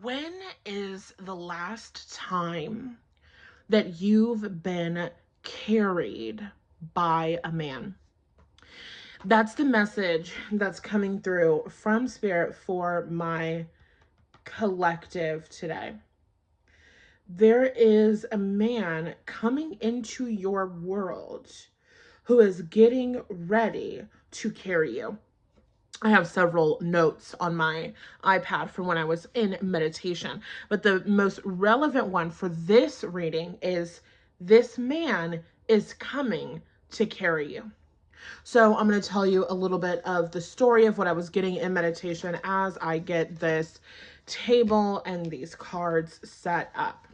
When is the last time that you've been carried by a man? That's the message that's coming through from Spirit for my collective today. There is a man coming into your world who is getting ready to carry you. I have several notes on my iPad from when I was in meditation, but the most relevant one for this reading is this man is coming to carry you. So I'm going to tell you a little bit of the story of what I was getting in meditation as I get this table and these cards set up.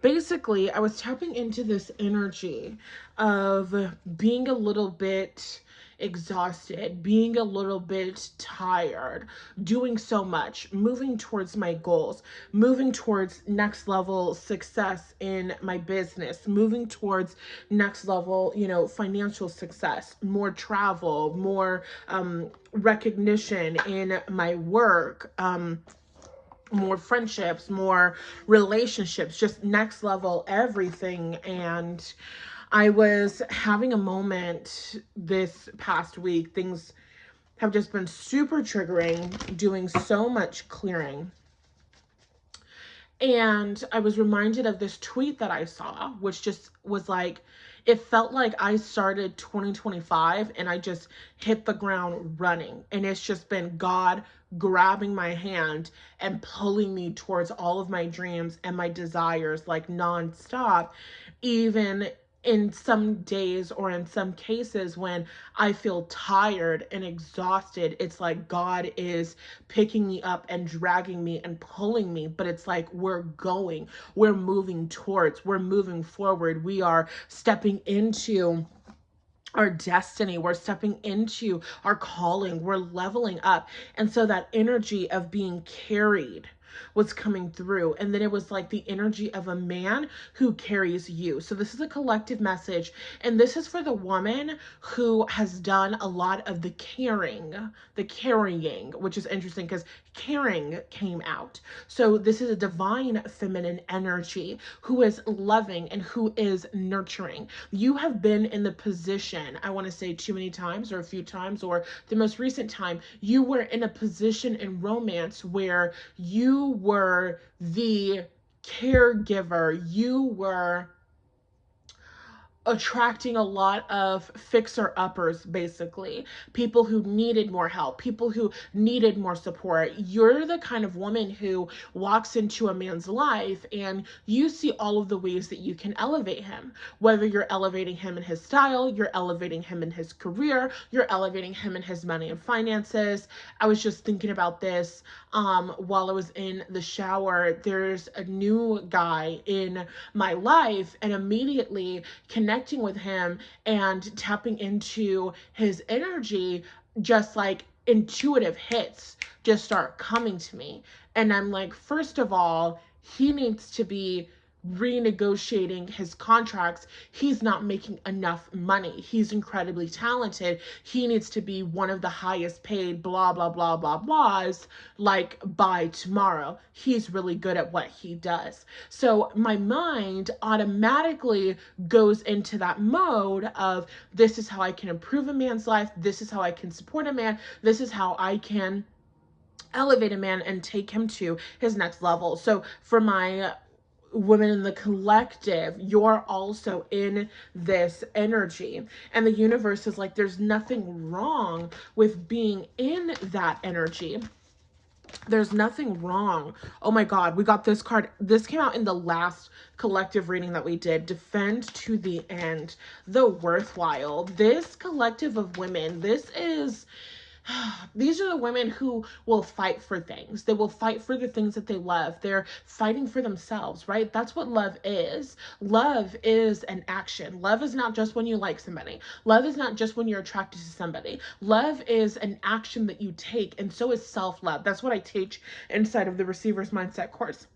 Basically, I was tapping into this energy of being a little bit exhausted, being a little bit tired, doing so much, moving towards my goals, moving towards next level success in my business, moving towards next level, financial success, more travel, more recognition in my work, more friendships, more relationships, just next level everything. And I was having a moment this past week. Things have just been super triggering, doing so much clearing. And I was reminded of this tweet that I saw, which just was like, it felt like I started 2025 and I just hit the ground running. And it's just been God grabbing my hand and pulling me towards all of my dreams and my desires like nonstop, even in some days or in some cases when I feel tired and exhausted. It's like God is picking me up and dragging me and pulling me, but it's like we're moving towards, we're moving forward. We are stepping into our destiny, we're stepping into our calling, we're leveling up. And so that energy of being carried was coming through. And then it was like the energy of a man who carries you. So this is a collective message. And this is for the woman who has done a lot of the carrying, which is interesting because caring came out. So this is a divine feminine energy who is loving and who is nurturing. You have been in the position, I want to say too many times or a few times, or the most recent time, you were in a position in romance where you were the caregiver. You were attracting a lot of fixer-uppers, basically. People who needed more help, people who needed more support. You're the kind of woman who walks into a man's life and you see all of the ways that you can elevate him. Whether you're elevating him in his style, you're elevating him in his career, you're elevating him in his money and finances. I was just thinking about this while I was in the shower. There's a new guy in my life, and immediately connecting with him and tapping into his energy, just like intuitive hits just start coming to me. And I'm like, first of all, he needs to be renegotiating his contracts. He's not making enough money. He's incredibly talented. He needs to be one of the highest paid blah blah blah blah blahs like by tomorrow. He's really good at what he does. So my mind automatically goes into that mode of, this is how I can improve a man's life, this is how I can support a man, this is how I can elevate a man and take him to his next level. So for my women in the collective, you're also in this energy. And the universe is like, there's nothing wrong with being in that energy. There's nothing wrong. Oh my God, we got this card. This came out in the last collective reading that we did. Defend to the end. The worthwhile. This collective of women, these are the women who will fight for things. They will fight for the things that they love. They're fighting for themselves, right? That's what love is. Love is an action. Love is not just when you like somebody. Love is not just when you're attracted to somebody. Love is an action that you take, and so is self-love. That's what I teach inside of the Receiver's Mindset course.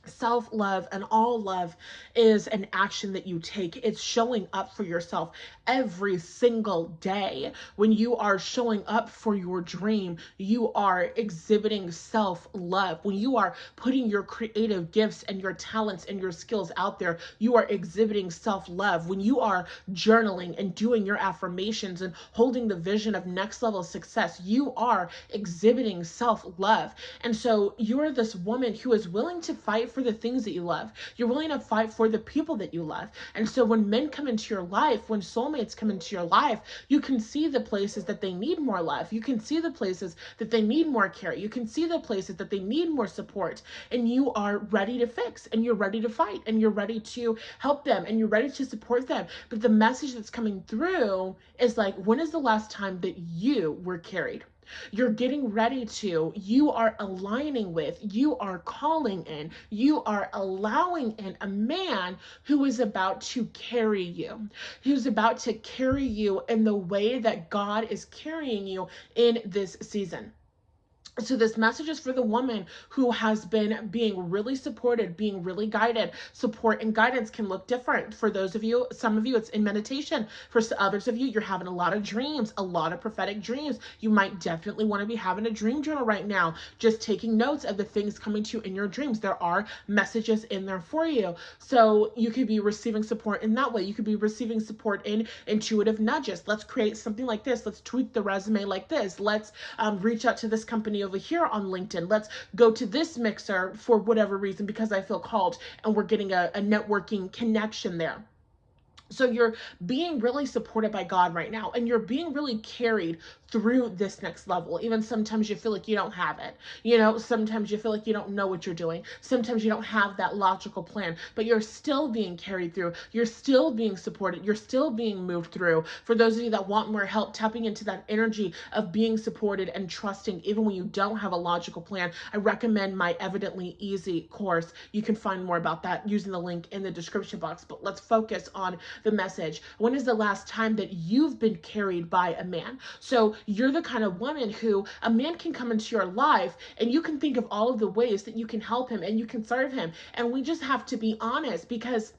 Self-love and all love is an action that you take. It's showing up for yourself every single day. When you are showing up for your dream, you are exhibiting self-love. When you are putting your creative gifts and your talents and your skills out there, you are exhibiting self-love. When you are journaling and doing your affirmations and holding the vision of next level success, you are exhibiting self-love. And so you're this woman who is willing to fight for the things that you love. You're willing to fight for the people that you love. And so when men come into your life, when soulmates come into your life, you can see the places that they need more love. You can see the places that they need more care. You can see the places that they need more support. And you are ready to fix, and you're ready to fight, and you're ready to help them, and you're ready to support them. But the message that's coming through is like, when is the last time that you were carried? You're getting ready to, you are aligning with, you are calling in, you are allowing in a man who is about to carry you, who's about to carry you in the way that God is carrying you in this season. So this message is for the woman who has been being really supported, being really guided. Support and guidance can look different. For those of you, some of you, it's in meditation. For others of you, you're having a lot of dreams, a lot of prophetic dreams. You might definitely want to be having a dream journal right now, just taking notes of the things coming to you in your dreams. There are messages in there for you. So you could be receiving support in that way. You could be receiving support in intuitive nudges. Let's create something like this. Let's tweak the resume like this. Let's reach out to this company over here on LinkedIn. Let's go to this mixer for whatever reason because I feel called, and we're getting a networking connection there. So you're being really supported by God right now, and you're being really carried through this next level. Even sometimes you feel like you don't have it. You know, sometimes you feel like you don't know what you're doing. Sometimes you don't have that logical plan, but you're still being carried through. You're still being supported. You're still being moved through. For those of you that want more help tapping into that energy of being supported and trusting, even when you don't have a logical plan, I recommend my Evidently Easy course. You can find more about that using the link in the description box, but let's focus on the message. When is the last time that you've been carried by a man? So you're the kind of woman who a man can come into your life and you can think of all of the ways that you can help him and you can serve him. And we just have to be honest, because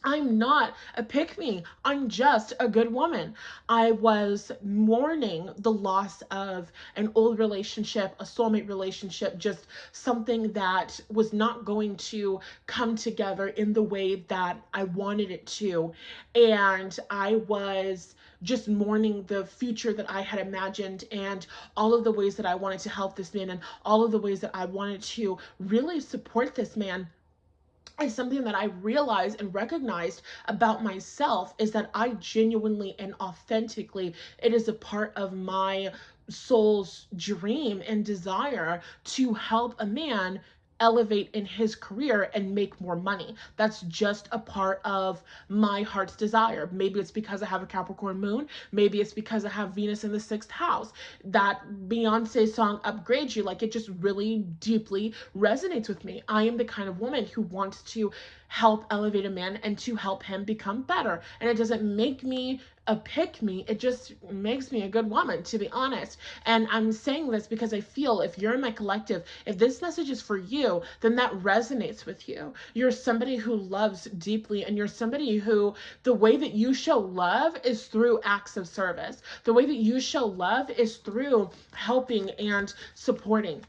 I'm not a pick-me. I'm just a good woman. I was mourning the loss of an old relationship, a soulmate relationship, just something that was not going to come together in the way that I wanted it to. And I was just mourning the future that I had imagined and all of the ways that I wanted to help this man and all of the ways that I wanted to really support this man. And something that I realized and recognized about myself is that I genuinely and authentically, it is a part of my soul's dream and desire to help a man elevate in his career and make more money. That's just a part of my heart's desire. Maybe it's because I have a Capricorn moon. Maybe it's because I have Venus in the 6th house. That Beyonce song Upgrade You, like, it just really deeply resonates with me. I am the kind of woman who wants to help elevate a man and to help him become better. And it doesn't make me a pick me, it just makes me a good woman, to be honest. And I'm saying this because I feel if you're in my collective, if this message is for you, then that resonates with you. You're somebody who loves deeply, and you're somebody who, the way that you show love is through acts of service. The way that you show love is through helping and supporting.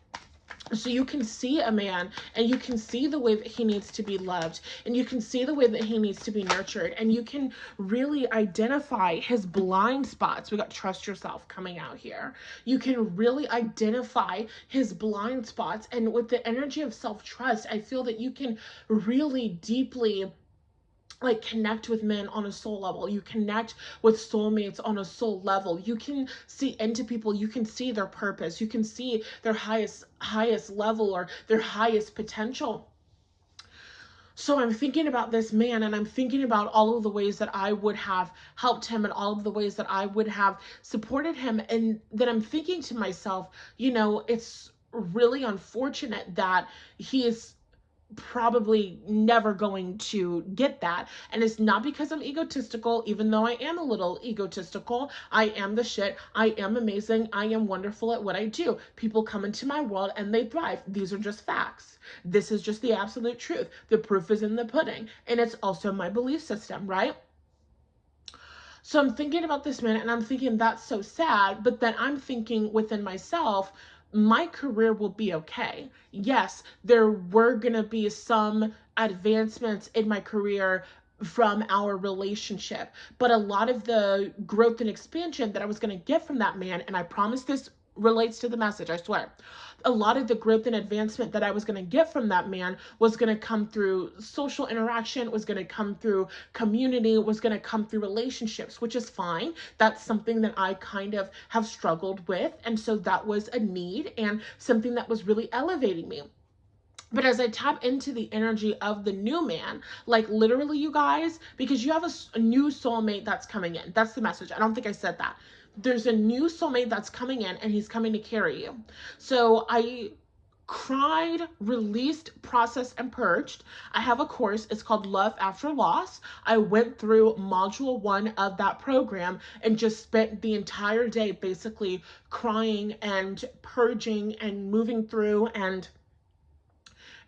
So you can see a man and you can see the way that he needs to be loved, and you can see the way that he needs to be nurtured, and you can really identify his blind spots. We got trust yourself coming out here. You can really identify his blind spots, and with the energy of self-trust, I feel that you can really deeply like connect with men on a soul level. You connect with soulmates on a soul level. You can see into people. You can see their purpose. You can see their highest level or their highest potential. So I'm thinking about this man, and I'm thinking about all of the ways that I would have helped him and all of the ways that I would have supported him. And then I'm thinking to myself, you know, it's really unfortunate that he is probably never going to get that. And it's not because I'm egotistical, even though I am a little egotistical. I am the shit. I am amazing. I am wonderful at what I do. People come into my world and they thrive. These are just facts. This is just the absolute truth. The proof is in the pudding. And it's also my belief system, right? So I'm thinking about this man and I'm thinking that's so sad, but then I'm thinking within myself, my career will be okay. Yes, there were going to be some advancements in my career from our relationship, but a lot of the growth and expansion that I was going to get from that man, and I promise this relates to the message, I swear. A lot of the growth and advancement that I was going to get from that man was going to come through social interaction, was going to come through community, was going to come through relationships, which is fine. That's something that I kind of have struggled with. And so that was a need and something that was really elevating me. But as I tap into the energy of the new man, like literally, you guys, because you have a new soulmate that's coming in. That's the message. I don't think I said that. There's a new soulmate that's coming in and he's coming to carry you. So I cried, released, processed, and purged. I have a course. It's called Love After Loss. I went through module 1 of that program and just spent the entire day basically crying and purging and moving through and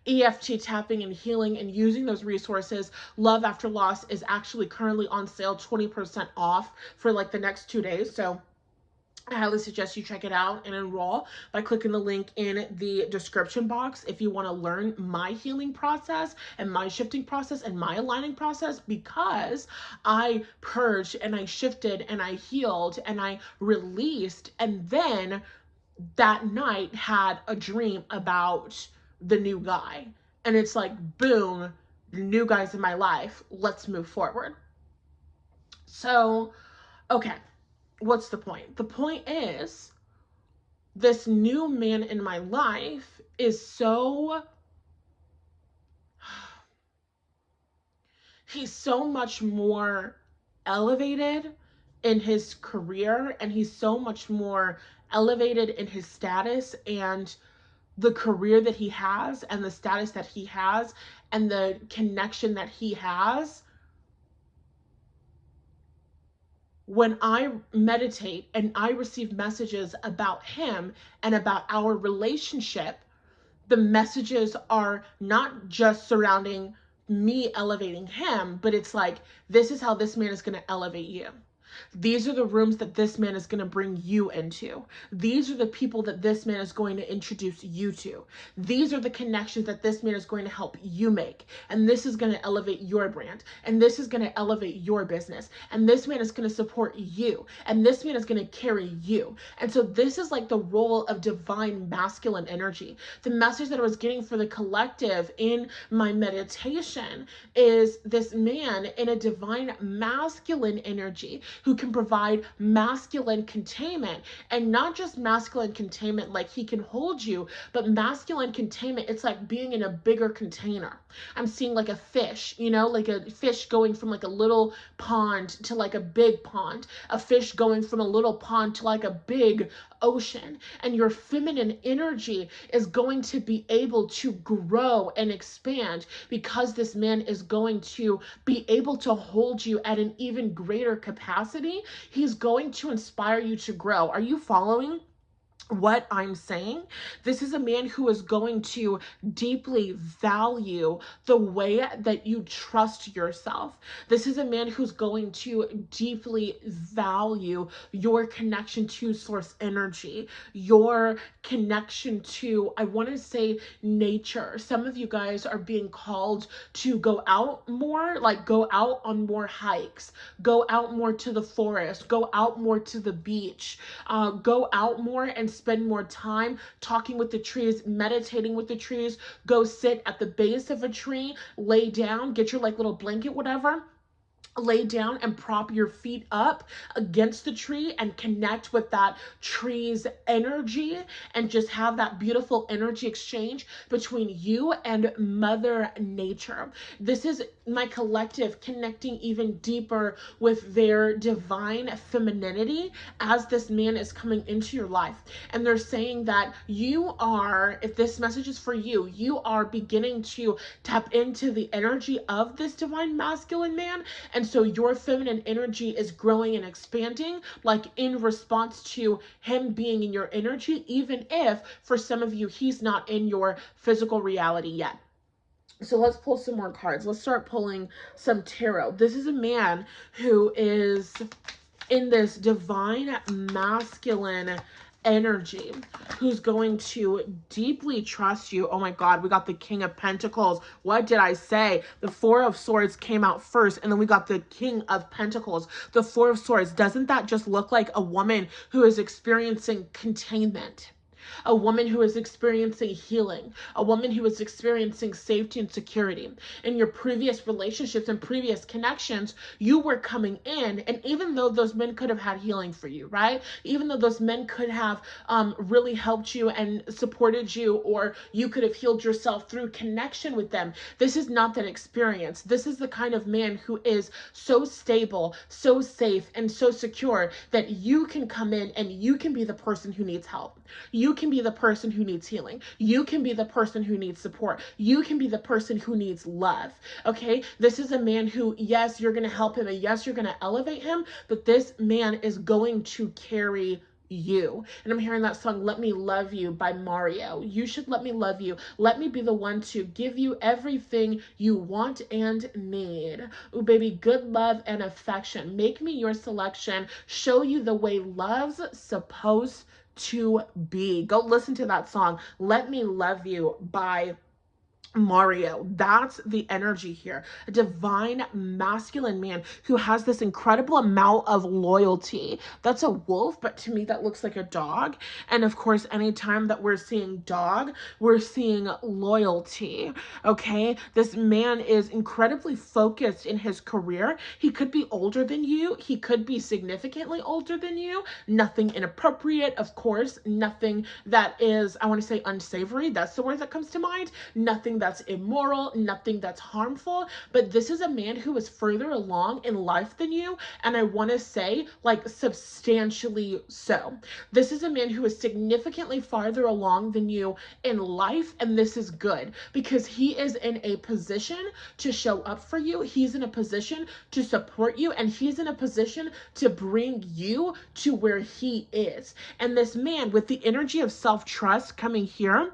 EFT tapping and healing and using those resources. Love After Loss is actually currently on sale, 20% off for like the next 2 days. So I highly suggest you check it out and enroll by clicking the link in the description box if you want to learn my healing process and my shifting process and my aligning process, because I purged and I shifted and I healed and I released, and then that night had a dream about the new guy. And it's like, boom, the new guy's in my life. Let's move forward. So, okay, what's the point? The point is, this new man in my life is so, he's so much more elevated in his career, and he's so much more elevated in his status and the career that he has and the status that he has and the connection that he has. When I meditate and I receive messages about him and about our relationship, the messages are not just surrounding me elevating him, but it's like, this is how this man is going to elevate you. These are the rooms that this man is going to bring you into. These are the people that this man is going to introduce you to. These are the connections that this man is going to help you make. And this is going to elevate your brand. And this is going to elevate your business. And this man is going to support you. And this man is going to carry you. And so this is like the role of divine masculine energy. The message that I was getting for the collective in my meditation is this man in a divine masculine energy who can provide masculine containment, and not just masculine containment like he can hold you, but masculine containment, it's like being in a bigger container. I'm seeing like a fish, you know, like a fish going from like a little pond to like a big pond, a fish going from a little pond to like a big ocean. And your feminine energy is going to be able to grow and expand because this man is going to be able to hold you at an even greater capacity. He's going to inspire you to grow. Are you following what I'm saying? This is a man who is going to deeply value the way that you trust yourself. This is a man who's going to deeply value your connection to source energy, your connection to, I want to say, nature. Some of you guys are being called to go out more, like go out on more hikes, go out more to the forest, go out more to the beach, go out more and spend more time talking with the trees, meditating with the trees. Go sit at the base of a tree, lay down, get your like little blanket, whatever. Lay down and prop your feet up against the tree and connect with that tree's energy and just have that beautiful energy exchange between you and Mother Nature. This is my collective connecting even deeper with their divine femininity as this man is coming into your life. And they're saying that you are, if this message is for you, you are beginning to tap into the energy of this divine masculine man. And so your feminine energy is growing and expanding, like in response to him being in your energy, even if for some of you, he's not in your physical reality yet. So let's pull some more cards. Let's start pulling some tarot. This is a man who is in this divine masculine energy, who's going to deeply trust you. Oh my God, we got the King of Pentacles. What did I say? The Four of Swords came out first, and then we got the King of Pentacles. The Four of Swords, doesn't that just look like a woman who is experiencing containment? A woman who is experiencing healing, a woman who is experiencing safety and security. In your previous relationships and previous connections, you were coming in, and even though those men could have had healing for you, right? Even though those men could have really helped you and supported you, or you could have healed yourself through connection with them, this is not that experience. This is the kind of man who is so stable, so safe, and so secure that you can come in and you can be the person who needs help. You can be the person who needs healing. You can be the person who needs support. You can be the person who needs love. Okay? This is a man who, yes, you're going to help him, and yes, you're going to elevate him, but this man is going to carry you. And I'm hearing that song, Let Me Love You by Mario. You should let me love you. Let me be the one to give you everything you want and need. Ooh, baby, good love and affection. Make me your selection. Show you the way love's supposed to be. Go listen to that song, Let Me Love You by Mario. That's the energy here. A divine masculine man who has this incredible amount of loyalty. That's a wolf, but to me that looks like a dog. And of course, anytime that we're seeing dog, we're seeing loyalty. Okay? This man is incredibly focused in his career. He could be older than you. He could be significantly older than you. Nothing inappropriate, of course. Nothing that is, I want to say unsavory. That's the word that comes to mind. Nothing that's immoral, nothing that's harmful, but this is a man who is further along in life than you, and I want to say, like, substantially so. This is a man who is significantly farther along than you in life, and this is good, because he is in a position to show up for you, he's in a position to support you, and he's in a position to bring you to where he is. And this man, with the energy of self-trust coming here,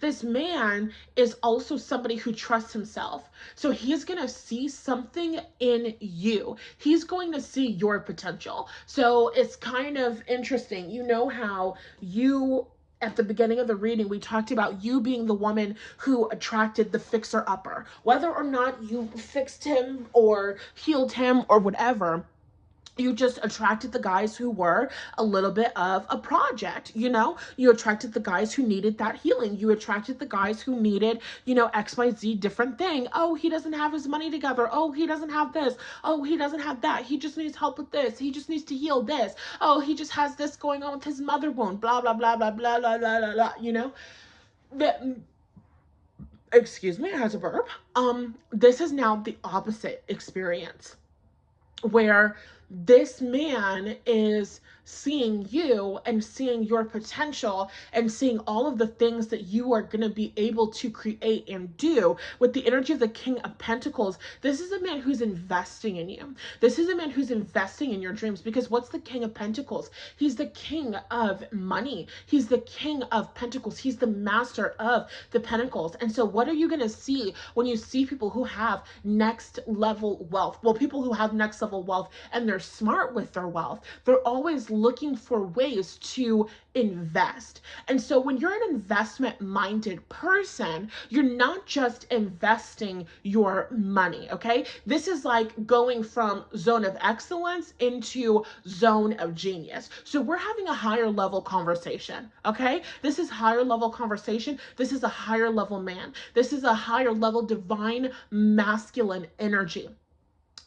this man is also somebody who trusts himself. So he's going to see something in you. He's going to see your potential. So it's kind of interesting. You know how you, at the beginning of the reading, we talked about you being the woman who attracted the fixer-upper. Whether or not you fixed him or healed him or whatever, you just attracted the guys who were a little bit of a project, you know? You attracted the guys who needed that healing. You attracted the guys who needed, you know, XYZ different thing. Oh, he doesn't have his money together. Oh, he doesn't have this. Oh, he doesn't have that. He just needs help with this. He just needs to heal this. Oh, he just has this going on with his mother wound. Blah, blah, blah, blah, blah, blah, blah, blah, blah, you know? But, excuse me, I had to burp. This is now the opposite experience, where this man is seeing you and seeing your potential and seeing all of the things that you are going to be able to create and do. With the energy of the King of Pentacles, this is a man who's investing in you. This is a man who's investing in your dreams, because what's the King of Pentacles? He's the king of money. He's the King of Pentacles. He's the master of the Pentacles. And so what are you going to see when you see people who have next level wealth? Well, people who have next level wealth and they're smart with their wealth, they're always looking for ways to invest. And so when you're an investment-minded person, you're not just investing your money, okay? This is like going from zone of excellence into zone of genius. So we're having a higher level conversation, okay? This is higher level conversation. This is a higher level man. This is a higher level divine masculine energy.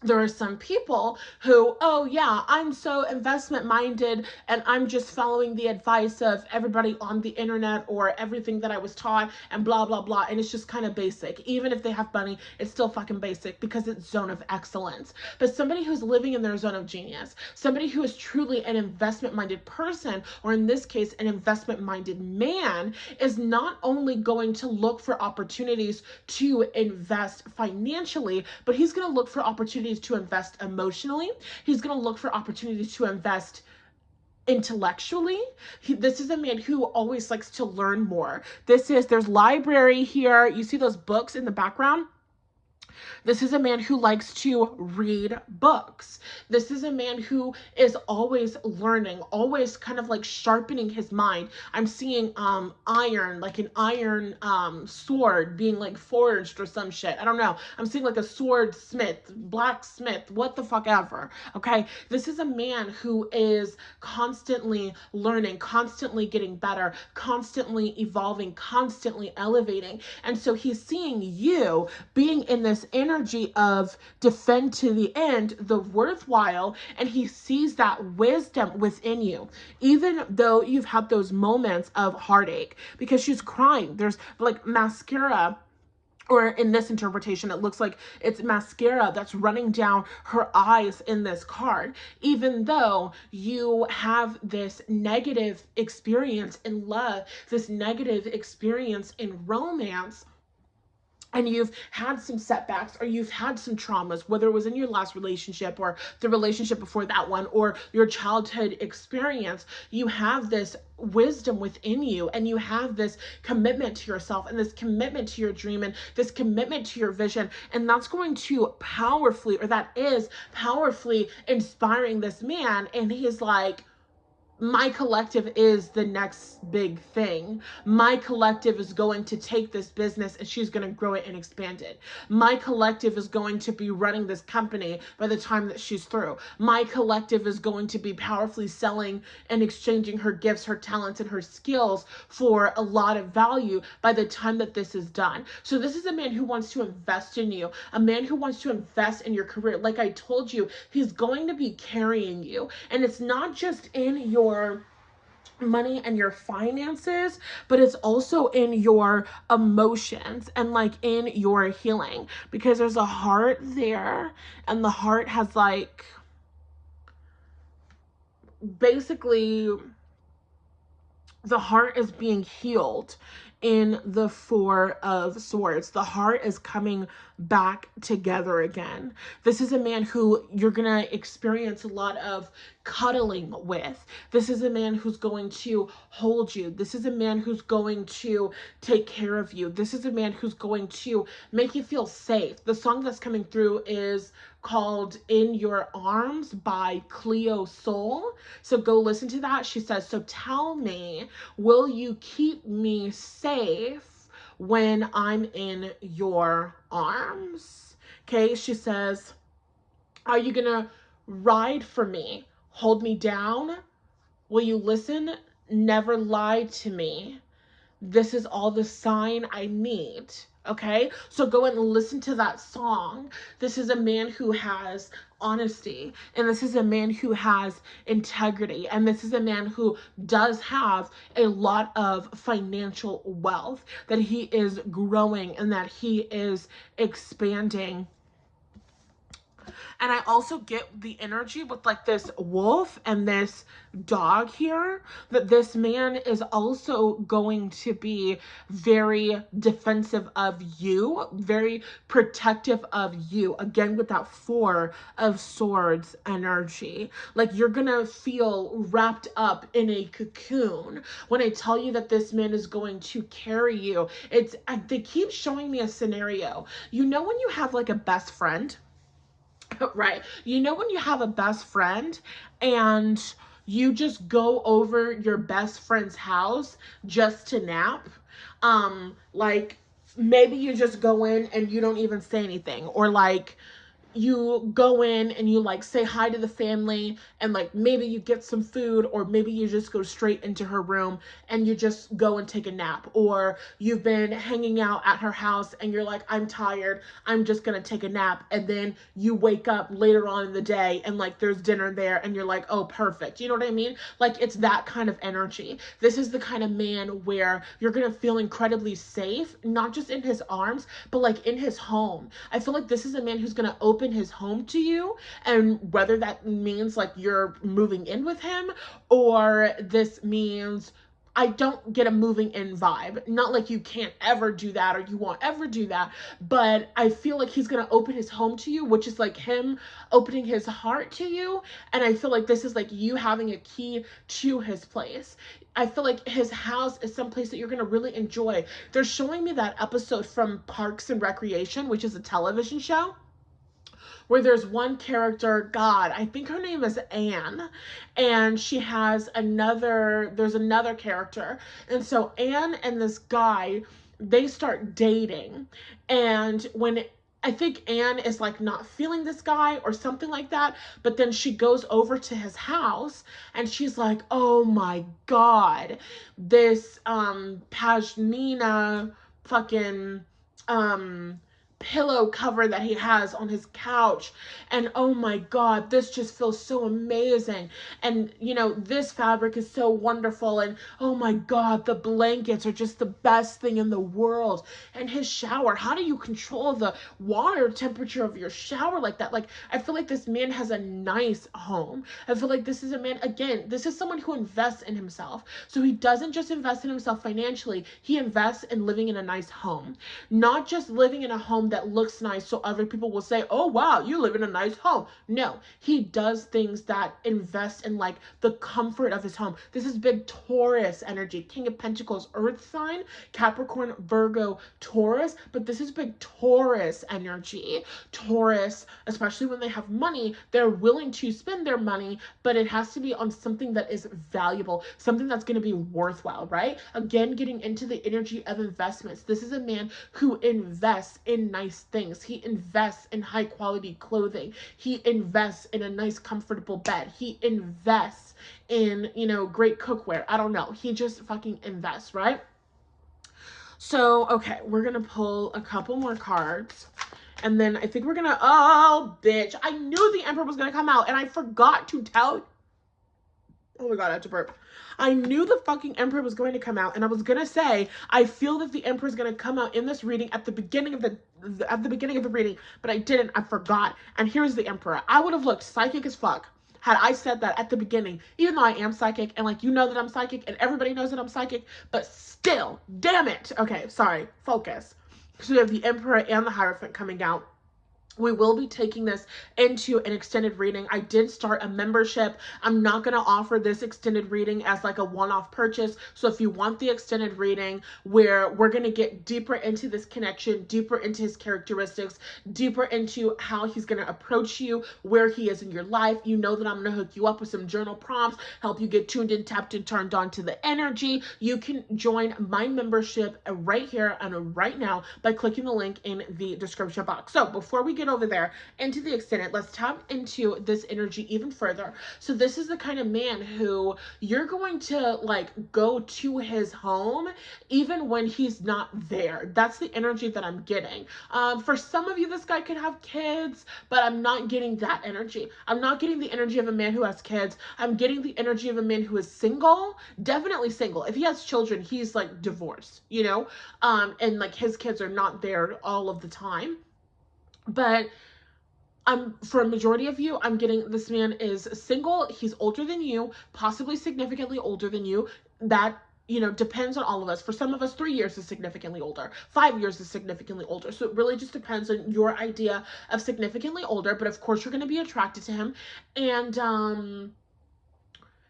there are some people who, oh yeah, I'm so investment minded and I'm just following the advice of everybody on the internet or everything that I was taught and blah, blah, blah. And it's just kind of basic. Even if they have money, it's still fucking basic because it's zone of excellence. But somebody who's living in their zone of genius, somebody who is truly an investment minded person, or in this case, an investment minded man, is not only going to look for opportunities to invest financially, but he's going to look for opportunities to invest emotionally. He's going to look for opportunities to invest intellectually. This is a man who always likes to learn more. There's library here. You see those books in the background? This is a man who likes to read books. This is a man who is always learning, always kind of like sharpening his mind. I'm seeing iron, like an iron sword being like forged or some shit. I don't know. I'm seeing like a swordsmith, blacksmith, what the fuck ever. Okay? This is a man who is constantly learning, constantly getting better, constantly evolving, constantly elevating. And so he's seeing you being in this energy of defend to the end, the worthwhile, and he sees that wisdom within you, even though you've had those moments of heartache, because she's crying. There's like mascara, or in this interpretation, it looks like it's mascara that's running down her eyes in this card. Even though you have this negative experience in love, this negative experience in romance, and you've had some setbacks or you've had some traumas, whether it was in your last relationship or the relationship before that one or your childhood experience, you have this wisdom within you and you have this commitment to yourself and this commitment to your dream and this commitment to your vision. And that's going to powerfully, or that is powerfully inspiring this man. And he's like, my collective is the next big thing. My collective is going to take this business and she's going to grow it and expand it. My collective is going to be running this company by the time that she's through. My collective is going to be powerfully selling and exchanging her gifts, her talents, and her skills for a lot of value by the time that this is done. So this is a man who wants to invest in you, a man who wants to invest in your career. Like I told you, he's going to be carrying you. And it's not just in your money and your finances, but it's also in your emotions and like in your healing, because there's a heart there and the heart has like basically the heart is being healed in the Four of Swords. The heart is coming back together again. This is a man who you're going to experience a lot of cuddling with. This is a man who's going to hold you. This is a man who's going to take care of you. This is a man who's going to make you feel safe. The song that's coming through is called In Your Arms by Cleo Soul. So go listen to that. She says, so tell me, will you keep me safe when I'm in your arms? Okay, she says, are you gonna ride for me? Hold me down? Will you listen? Never lie to me. This is all the sign I need. Okay, so go and listen to that song. This is a man who has honesty, and this is a man who has integrity, and this is a man who does have a lot of financial wealth, that he is growing and that he is expanding. And I also get the energy with like this wolf and this dog here, that this man is also going to be very defensive of you, very protective of you. Again, with that Four of Swords energy. Like you're gonna feel wrapped up in a cocoon when I tell you that this man is going to carry you. They keep showing me a scenario. You know when you have like a best friend? Right. You know when you have a best friend and you just go over your best friend's house just to nap? Like maybe you just go in and you don't even say anything, or like you go in and you like say hi to the family, and like maybe you get some food, or maybe you just go straight into her room and you just go and take a nap, or you've been hanging out at her house and you're like, I'm tired, I'm just gonna take a nap, and then you wake up later on in the day and like there's dinner there and you're like, oh perfect, you know what I mean? Like it's that kind of energy. This is the kind of man where you're gonna feel incredibly safe, not just in his arms, but like in his home. I feel like this is a man who's gonna open his home to you, and whether that means like you're moving in with him, or this means, I don't get a moving in vibe. Not like you can't ever do that or you won't ever do that, but I feel like he's gonna open his home to you, which is like him opening his heart to you. And I feel like this is like you having a key to his place. I feel like his house is someplace that you're gonna really enjoy. They're showing me that episode from Parks and Recreation, which is a television show, where there's one character, God, I think her name is Anne, and she has there's another character. And so Anne and this guy, they start dating. And I think Anne is like not feeling this guy or something like that, but then she goes over to his house and she's like, oh my God, this pashmina fucking pillow cover that he has on his couch, and oh my God, this just feels so amazing, and you know, this fabric is so wonderful, and oh my God, the blankets are just the best thing in the world. And his shower, how do you control the water temperature of your shower like that? Like, I feel like this man has a nice home. I feel like this is a man, again, this is someone who invests in himself. So he doesn't just invest in himself financially, he invests in living in a nice home. Not just living in a home that looks nice so other people will say, oh wow, you live in a nice home. No, he does things that invest in like the comfort of his home. This is big Taurus energy. King of Pentacles, earth sign, Capricorn, Virgo, Taurus, but this is big Taurus energy. Taurus, especially when they have money, they're willing to spend their money, but it has to be on something that is valuable, something that's going to be worthwhile, right? Again, getting into the energy of investments. This is a man who invests in nice things. He invests in high quality clothing. He invests in a nice comfortable bed. He invests in, you know, great cookware. I don't know. He just fucking invests, right? So, okay, we're going to pull a couple more cards. And then I think we're going to, oh, bitch. I knew the Emperor was going to come out and I forgot to tell. Oh my God, I have to burp. I knew the fucking Emperor was going to come out, and I was gonna say I feel that the Emperor is gonna come out in this reading at the beginning of the reading, but I didn't. I forgot. And here's the Emperor. I would have looked psychic as fuck had I said that at the beginning, even though I am psychic, and like you know that I'm psychic, and everybody knows that I'm psychic, but still, damn it. Okay, sorry. Focus. So we have the Emperor and the Hierophant coming out. We will be taking this into an extended reading. I did start a membership. I'm not going to offer this extended reading as like a one-off purchase. So if you want the extended reading where we're going to get deeper into this connection, deeper into his characteristics, deeper into how he's going to approach you, where he is in your life, you know that I'm going to hook you up with some journal prompts, help you get tuned in, tapped and turned on to the energy. You can join my membership right here and right now by clicking the link in the description box. So before we get over there into the extended, let's tap into this energy even further. So this is the kind of man who you're going to like go to his home even when he's not there. That's the energy that I'm getting. For some of you, this guy could have kids, but I'm not getting that energy. I'm not getting the energy of a man who has kids. I'm getting the energy of a man who is single, definitely single. If he has children, he's like divorced, you know, and like his kids are not there all of the time. But for a majority of you, I'm getting this man is single. He's older than you, possibly significantly older than you. That, you know, depends on all of us. For some of us, 3 years is significantly older. 5 years is significantly older. So it really just depends on your idea of significantly older. But of course, you're going to be attracted to him. And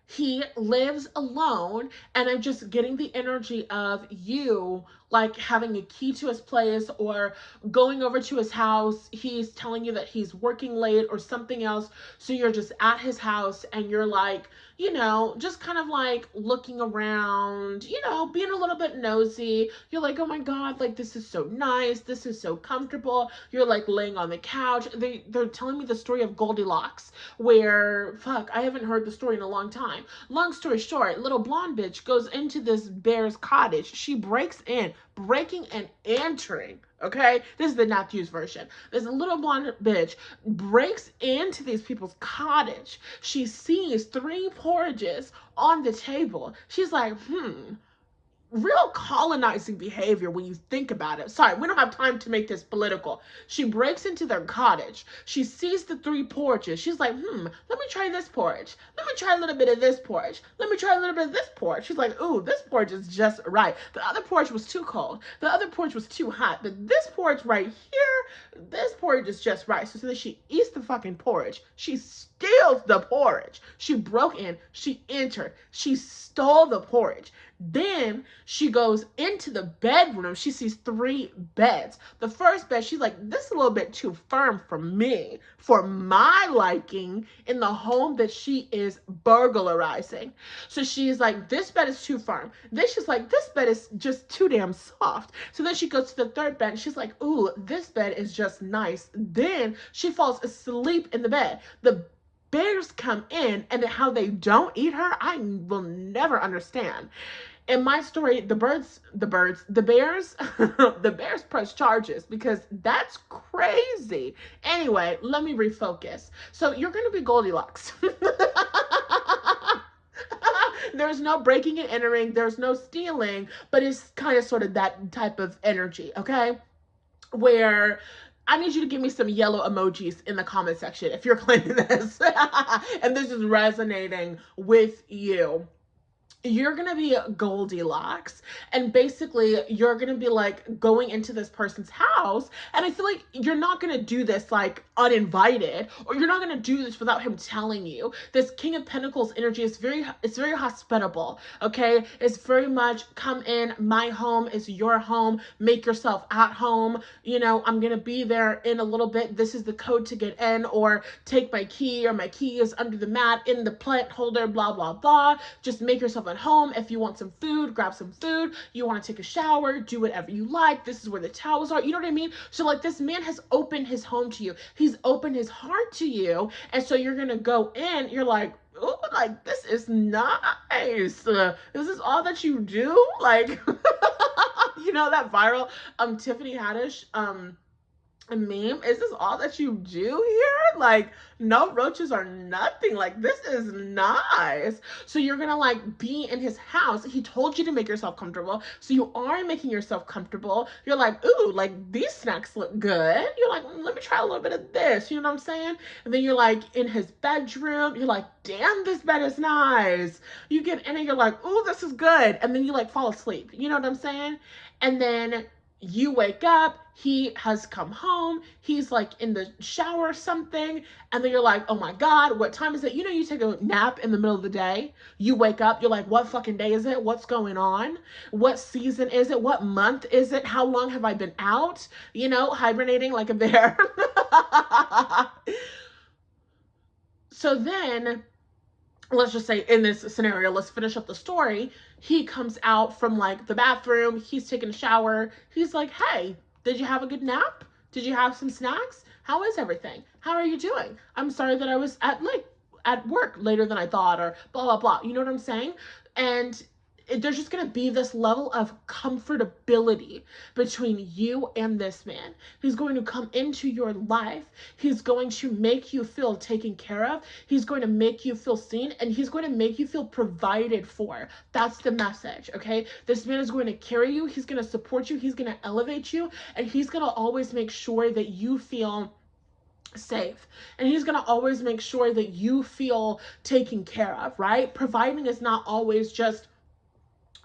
he lives alone, and I'm just getting the energy of you like having a key to his place or going over to his house. He's telling you that he's working late or something else, so you're just at his house and you're like, you know, just kind of like looking around, you know, being a little bit nosy. You're like, oh my God, like this is so nice. This is so comfortable. You're like laying on the couch. They're telling me the story of Goldilocks, where, fuck, I haven't heard the story in a long time. Long story short, little blonde bitch goes into this bear's cottage. She breaking and entering. Okay, this is the not used version. This little blonde bitch breaks into these people's cottage. She sees 3 porridges on the table. She's like, real colonizing behavior when you think about it. Sorry, we don't have time to make this political. She breaks into their cottage. She sees the 3 porridges. She's like, let me try this porridge. Let me try a little bit of this porridge. Let me try a little bit of this porridge. She's like, ooh, this porridge is just right. The other porridge was too cold. The other porridge was too hot. But this porridge right here, this porridge is just right. So then she eats the fucking porridge. She steals the porridge. She broke in. She entered. She stole the porridge. Then she goes into the bedroom. She sees 3 beds. The first bed, she's like, this is a little bit too firm for me, for my liking, in the home that she is burglarizing. So she's like, this bed is too firm. Then she's like, this bed is just too damn soft. So then she goes to the 3rd bed and she's like, ooh, this bed is just nice. Then she falls asleep in the bed. The bears come in, and how they don't eat her, I will never understand. In my story, the bears, the bears press charges because that's crazy. Anyway, let me refocus. So you're going to be Goldilocks. There's no breaking and entering. There's no stealing, but it's kind of sort of that type of energy, okay? Where I need you to give me some yellow emojis in the comment section if you're claiming this and this is resonating with you. You're going to be Goldilocks, and basically you're going to be like going into this person's house, and I feel like you're not going to do this like uninvited, or you're not going to do this without him telling you. This King of Pentacles energy is very hospitable, okay? It's very much come in, my home is your home, make yourself at home, you know, I'm going to be there in a little bit, this is the code to get in, or take my key, or my key is under the mat in the plant holder, blah, blah, blah. Just make yourself at home. If you want some food, grab some food. You want to take a shower, do whatever you like. This is where the towels are. You know what I mean? So like this man has opened his home to you. He's opened his heart to you. And so you're going to go in. You're like, oh, like this is nice. This is all that you do. Like, you know, that viral, Tiffany Haddish, a meme, is this all that you do here? Like, no roaches or nothing. Like, this is nice. So you're gonna like be in his house. He told you to make yourself comfortable, so you are making yourself comfortable. You're like, ooh, like these snacks look good. You're like, let me try a little bit of this. You know what I'm saying? And then you're like in his bedroom. You're like, damn, this bed is nice. You get in and you're like, ooh, this is good. And then you like fall asleep. You know what I'm saying? And then you wake up, he has come home, he's like in the shower or something, and then you're like, oh my God, what time is it? You know, you take a nap in the middle of the day, you wake up, you're like, what fucking day is it? What's going on? What season is it? What month is it? How long have I been out? You know, hibernating like a bear. So then, let's just say in this scenario, let's finish up the story. He comes out from like the bathroom. He's taking a shower. He's like, hey, did you have a good nap? Did you have some snacks? How is everything? How are you doing? I'm sorry that I was at work later than I thought, or blah, blah, blah. You know what I'm saying? And there's just going to be this level of comfortability between you and this man. He's going to come into your life. He's going to make you feel taken care of. He's going to make you feel seen, and he's going to make you feel provided for. That's the message, okay? This man is going to carry you. He's going to support you. He's going to elevate you, and he's going to always make sure that you feel safe, and he's going to always make sure that you feel taken care of, right? Providing is not always just,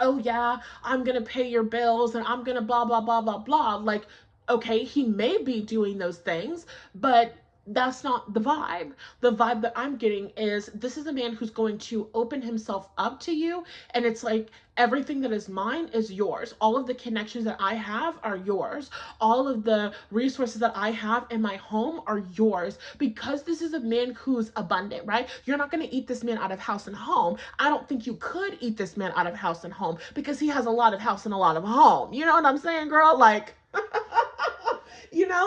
oh yeah, I'm going to pay your bills and I'm going to blah, blah, blah, blah, blah. Like, okay, he may be doing those things, but That's not the vibe. The vibe that I'm getting is this is a man who's going to open himself up to you. And it's like, everything that is mine is yours. All of the connections that I have are yours. All of the resources that I have in my home are yours. Because this is a man who's abundant, right? You're not going to eat this man out of house and home. I don't think you could eat this man out of house and home because he has a lot of house and a lot of home. You know what I'm saying, girl? Like,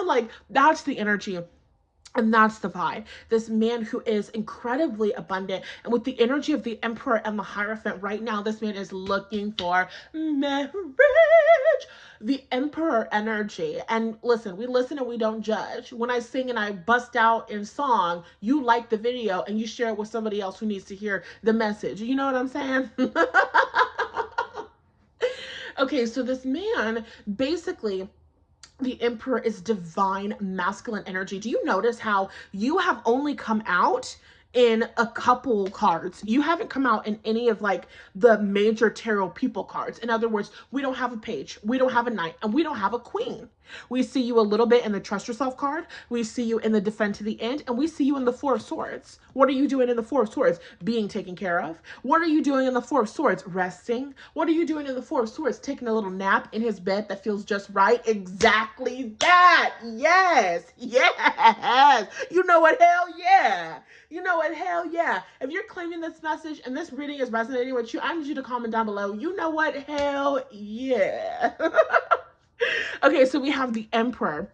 like that's the energy. And that's the vibe. This man who is incredibly abundant. And with the energy of the Emperor and the Hierophant right now, this man is looking for marriage. The Emperor energy. And listen, we listen and we don't judge. When I sing and I bust out in song, you like the video and you share it with somebody else who needs to hear the message. You know what I'm saying? Okay, so this man basically, the Emperor is divine masculine energy. Do you notice how you have only come out in a couple cards? You haven't come out in any of like the major tarot people cards. In other words, we don't have a page, we don't have a knight, and we don't have a queen. We see you a little bit in the trust yourself card. We see you in the defend to the end, and we see you in the Four of Swords. What are you doing in the Four of Swords? Being taken care of. What are you doing in the Four of Swords? Resting. What are you doing in the Four of Swords? Taking a little nap in his bed that feels just right. Exactly that. Yes. Yes. You know what? Hell yeah. You know what? Hell yeah. If you're claiming this message and this reading is resonating with you, I need you to comment down below. You know what? Hell yeah. Okay, so we have the Emperor.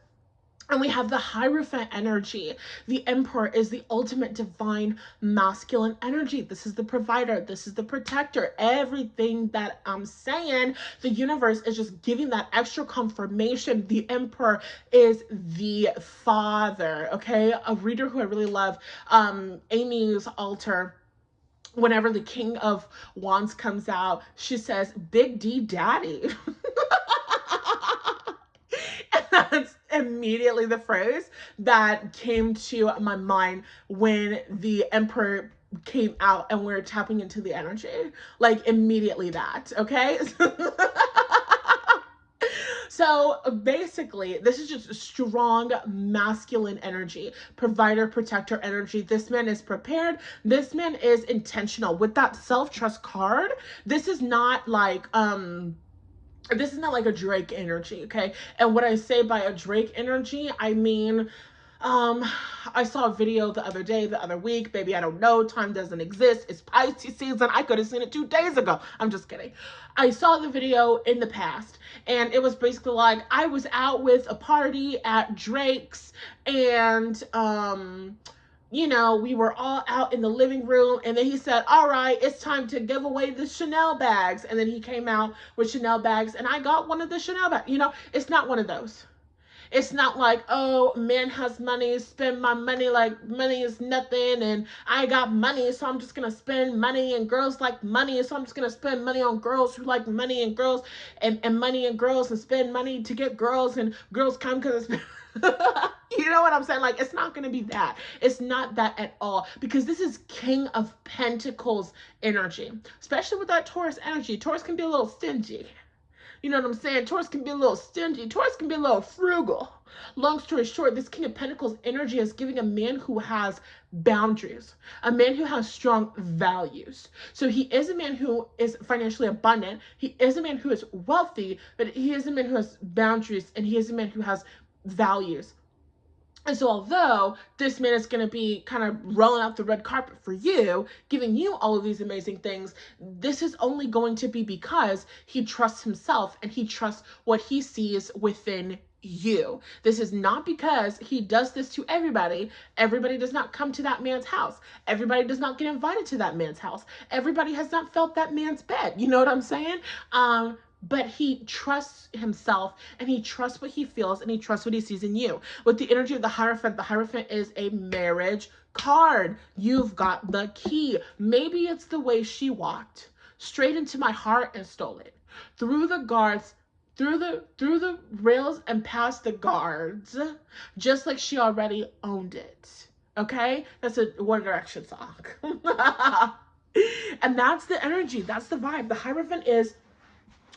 And we have the Hierophant energy. The Emperor is the ultimate divine masculine energy. This is the provider. This is the protector. Everything that I'm saying, the universe is just giving that extra confirmation. The Emperor is the father, okay? A reader who I really love, Amy's Altar. Whenever the King of Wands comes out, she says, Big D Daddy. And that's immediately the phrase that came to my mind when the Emperor came out and we're tapping into the energy. Like immediately that, okay? So basically, this is just strong masculine energy, provider, protector energy. This man is prepared. This man is intentional. With that self-trust card, this is not like a Drake energy, okay? And what I say by a Drake energy, I mean, I saw a video the other week, baby, I don't know, time doesn't exist, it's Pisces season, I could have seen it 2 days ago, I'm just kidding. I saw the video in the past, and it was basically like, I was out with a party at Drake's, and, you know, we were all out in the living room, and then he said, all right, it's time to give away the Chanel bags. And then he came out with Chanel bags, and I got one of the Chanel bags. You know, it's not one of those. It's not like, oh, man has money, spend my money like money is nothing, and I got money, so I'm just going to spend money, and girls like money, so I'm just going to spend money on girls who like money, and girls, and money and girls, and spend money to get girls, and girls come because it's... You know what I'm saying? Like, it's not going to be that. It's not that at all, because this is King of Pentacles energy, especially with that Taurus energy. Taurus can be a little stingy. You know what I'm saying? Taurus can be a little stingy. Taurus can be a little frugal. Long story short, this King of Pentacles energy is giving a man who has boundaries, a man who has strong values. So he is a man who is financially abundant. He is a man who is wealthy, but he is a man who has boundaries, and he is a man who has values. And so although this man is going to be kind of rolling out the red carpet for you, giving you all of these amazing things, this is only going to be because he trusts himself and he trusts what he sees within you. This is not because he does this to everybody. Everybody does not come to that man's house. Everybody does not get invited to that man's house. Everybody has not felt that man's bed. You know what I'm saying? But he trusts himself, and he trusts what he feels, and he trusts what he sees in you. With the energy of the Hierophant is a marriage card. You've got the key. Maybe it's the way she walked straight into my heart and stole it. Through the guards, through the rails and past the guards, just like she already owned it. Okay? That's a One Direction song. And that's the energy. That's the vibe. The Hierophant is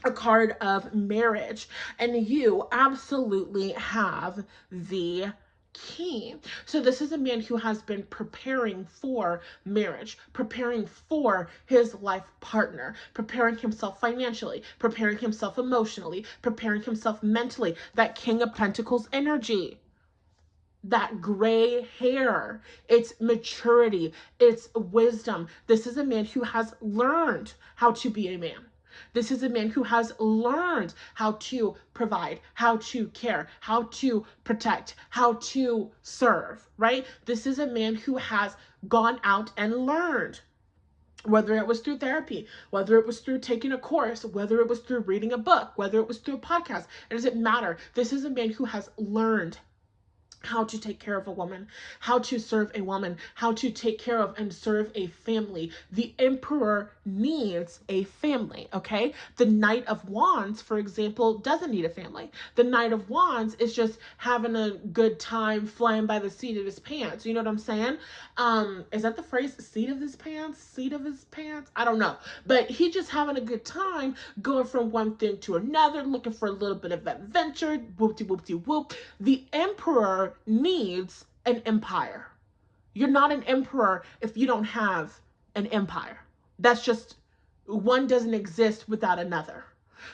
a card of marriage, and you absolutely have the key. So this is a man who has been preparing for marriage, preparing for his life partner, preparing himself financially, preparing himself emotionally, preparing himself mentally. That King of Pentacles energy, that gray hair, it's maturity, it's wisdom. This is a man who has learned how to be a man. This is a man who has learned how to provide, how to care, how to protect, how to serve, right? This is a man who has gone out and learned, whether it was through therapy, whether it was through taking a course, whether it was through reading a book, whether it was through a podcast. It doesn't matter. This is a man who has learned how to take care of a woman, how to serve a woman, how to take care of and serve a family. The Emperor needs a family, okay? The Knight of Wands, for example, doesn't need a family. The Knight of Wands is just having a good time flying by the seat of his pants. You know what I'm saying? Is that the phrase? Seat of his pants? Seat of his pants? I don't know. But he just having a good time going from one thing to another, looking for a little bit of adventure, whoop-de-whoop-de-whoop. The Emperor needs an empire. You're not an emperor if you don't have an empire. That's just, one doesn't exist without another.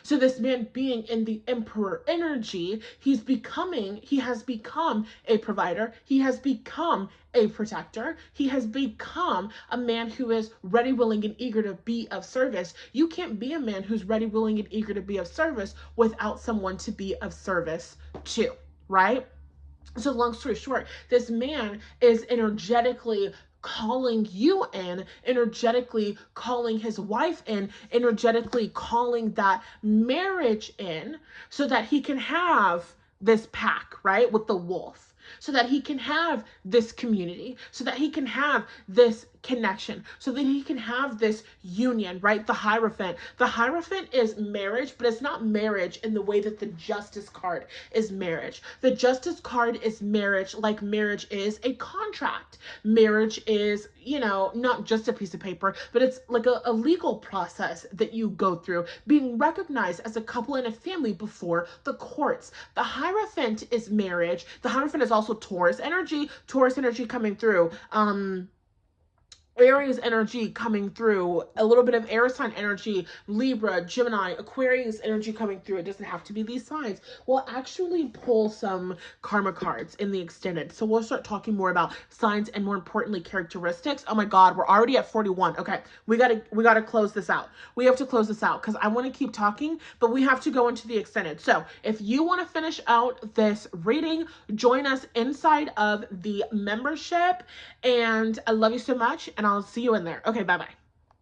So this man being in the Emperor energy, he has become a provider. He has become a protector. He has become a man who is ready, willing, and eager to be of service. You can't be a man who's ready, willing, and eager to be of service without someone to be of service to, right? So long story short, this man is energetically calling you in, energetically calling his wife in, energetically calling that marriage in, so that he can have this pack, right, with the wolf, so that he can have this community, so that he can have this connection, so that he can have this union, right? The Hierophant. The Hierophant is marriage, but it's not marriage in the way that the Justice card is marriage. The Justice card is marriage like marriage is a contract. Marriage is, you know, not just a piece of paper, but it's like a legal process that you go through, being recognized as a couple and a family before the courts. The Hierophant is marriage. The Hierophant is also Taurus energy coming through. Aries energy coming through, a little bit of air sign energy, Libra, Gemini, Aquarius energy coming through. It doesn't have to be these signs. We'll actually pull some karma cards in the extended. So we'll start talking more about signs and, more importantly, characteristics. Oh my God, we're already at 41. Okay, we gotta close this out. We have to close this out because I want to keep talking, but we have to go into the extended. So if you want to finish out this reading, join us inside of the membership. And I love you so much, and I'll see you in there. Okay, bye-bye.